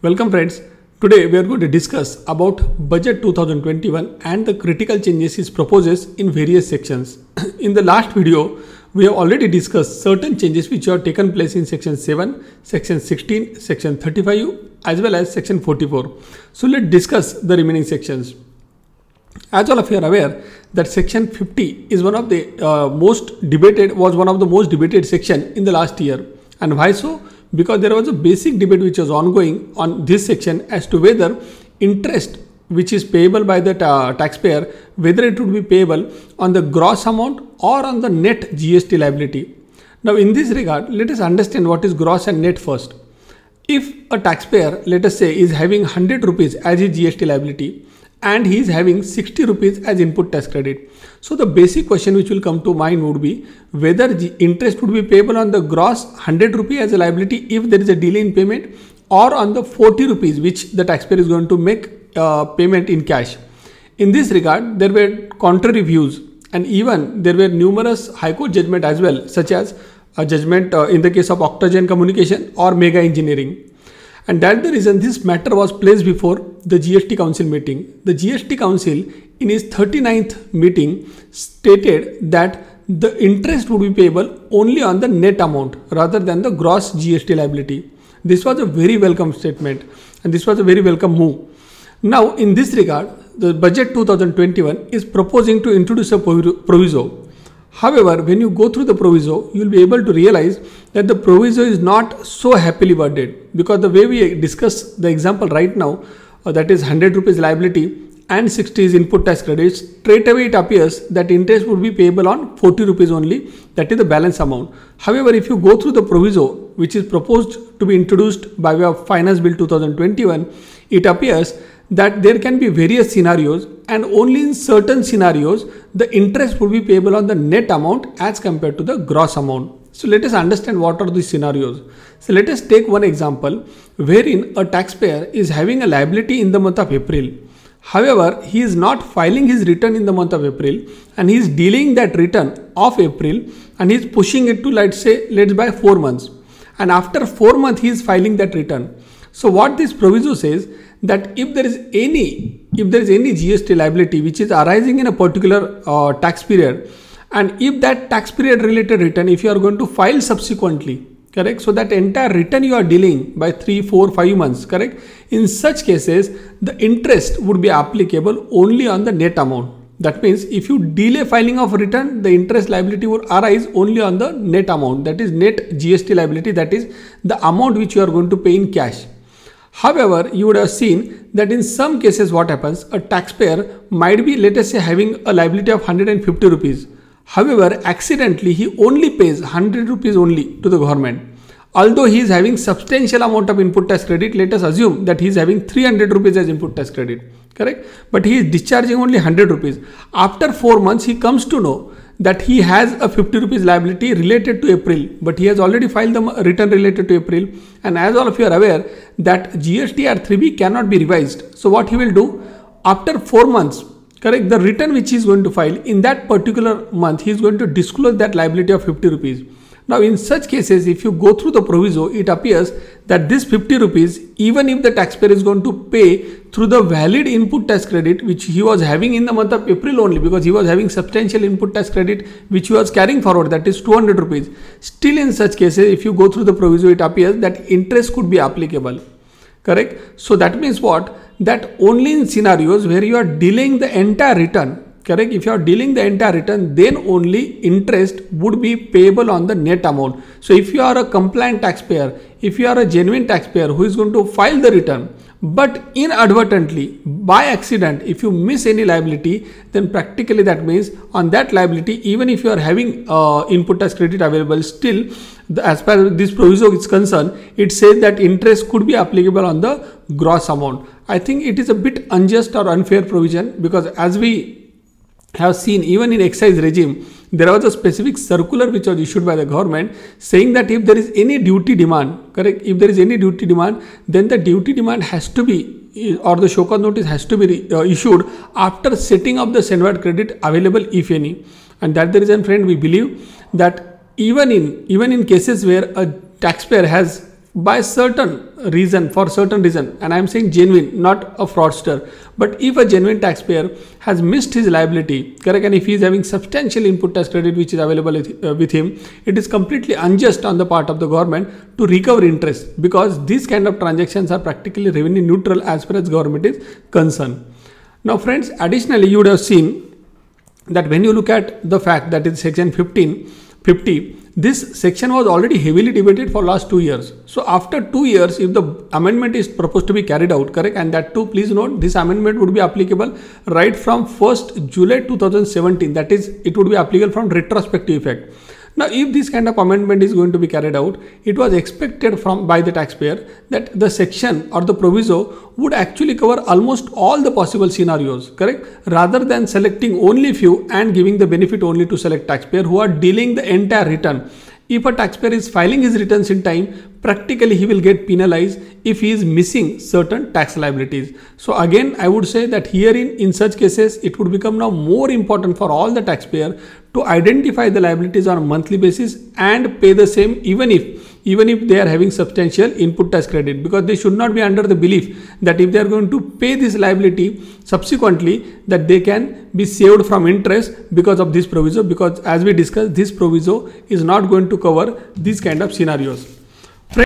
Welcome friends. Today we are going to discuss about budget 2021 and the critical changes it proposes in various sections. In the last video, we have already discussed certain changes which have taken place in section 7, section 16, section 35 as well as section 44. So let's discuss the remaining sections. As all of you are aware that section 50 is one of the most debated section in the last year. And why so? Because there was a basic debate which was ongoing on this section as to whether interest which is payable by the taxpayer, whether it would be payable on the gross amount or on the net GST liability. Now in this regard, let us understand what is gross and net first. If a taxpayer, let us say, is having 100 rupees as his GST liability and he is having 60 rupees as input tax credit. So the basic question which will come to mind would be whether the interest would be payable on the gross 100 rupee as a liability if there is a delay in payment, or on the 40 rupees which the taxpayer is going to make payment in cash. In this regard, there were contrary views, and even there were numerous High Court judgment as well, such as a judgment in the case of Octagen Communication or Mega Engineering. And that's the reason this matter was placed before the GST Council meeting. The GST Council in his 39th meeting stated that the interest would be payable only on the net amount rather than the gross GST liability. This was a very welcome statement and this was a very welcome move. Now in this regard, the budget 2021 is proposing to introduce a proviso. However, when you go through the proviso, you will be able to realize that the proviso is not so happily worded, because the way we discuss the example right now, that is 100 rupees liability and 60 is input tax credit, straight away it appears that interest would be payable on 40 rupees only, that is the balance amount. However, if you go through the proviso which is proposed to be introduced by way of Finance Bill 2021, it appears that there can be various scenarios, and only in certain scenarios the interest will be payable on the net amount as compared to the gross amount. So let us understand what are these scenarios. So let us take one example wherein a taxpayer is having a liability in the month of April. However, he is not filing his return in the month of April and he is delaying that return of April and he is pushing it to, let's by 4 months. And after 4 months he is filing that return. So what this proviso says, that if there is any GST liability which is arising in a particular tax period, and if that tax period related return, if you are going to file subsequently, correct, so that entire return you are delaying by 3, 4, 5 months, correct, in such cases the interest would be applicable only on the net amount. That means if you delay filing of return, the interest liability would arise only on the net amount, that is net GST liability, that is the amount which you are going to pay in cash. However, you would have seen that in some cases what happens, a taxpayer might be, let us say, having a liability of 150 rupees. However, accidentally he only pays 100 rupees only to the government. Although he is having substantial amount of input tax credit, let us assume that he is having 300 rupees as input tax credit, correct? But he is discharging only 100 rupees. After 4 months, he comes to know that he has a 50 rupees liability related to April, but he has already filed the return related to April. And as all of you are aware that GSTR 3B cannot be revised. So what he will do after 4 months, correct, the return which he is going to file in that particular month, he is going to disclose that liability of 50 rupees. Now in such cases, if you go through the proviso, it appears that this 50 rupees, even if the taxpayer is going to pay through the valid input tax credit which he was having in the month of April only, because he was having substantial input tax credit which he was carrying forward, that is 200 rupees. Still in such cases, if you go through the proviso, it appears that interest could be applicable, correct? So that means what? That only in scenarios where you are delaying the entire return, correct, if you are dealing the entire return, then only interest would be payable on the net amount. So if you are a compliant taxpayer, if you are a genuine taxpayer who is going to file the return, but inadvertently, by accident, if you miss any liability, then practically that means on that liability, even if you are having input tax credit available, still as far as this proviso is concerned, it says that interest could be applicable on the gross amount. I think it is a bit unjust or unfair provision, because as we have seen even in excise regime, there was a specific circular which was issued by the government saying that if there is any duty demand, correct, if there is any duty demand, then the duty demand has to be, or the show cause notice has to be issued after setting up the sandbag credit available, if any. And that's the reason, friend, we believe that even in cases where a taxpayer has by certain reason, for certain reason, and I am saying genuine, not a fraudster, but if a genuine taxpayer has missed his liability, correct, and if he is having substantial input tax credit which is available with him, it is completely unjust on the part of the government to recover interest, because these kind of transactions are practically revenue neutral as far as government is concerned. Now friends, additionally you would have seen that when you look at the fact that in section 1550, this section was already heavily debated for last 2 years. So after 2 years, if the amendment is proposed to be carried out, correct, and that too, please note, this amendment would be applicable right from 1st July 2017. That is, it would be applicable from retrospective effect. Now, if this kind of amendment is going to be carried out, it was expected by the taxpayer that the section or the proviso would actually cover almost all the possible scenarios, correct, rather than selecting only few and giving the benefit only to select taxpayer who are dealing the entire return. If a taxpayer is filing his returns in time, practically he will get penalized if he is missing certain tax liabilities. So again, I would say that herein, in such cases, it would become now more important for all the taxpayer to identify the liabilities on a monthly basis and pay the same, even if they are having substantial input tax credit, because they should not be under the belief that if they are going to pay this liability subsequently, that they can be saved from interest because of this proviso, because as we discussed, this proviso is not going to cover these kind of scenarios.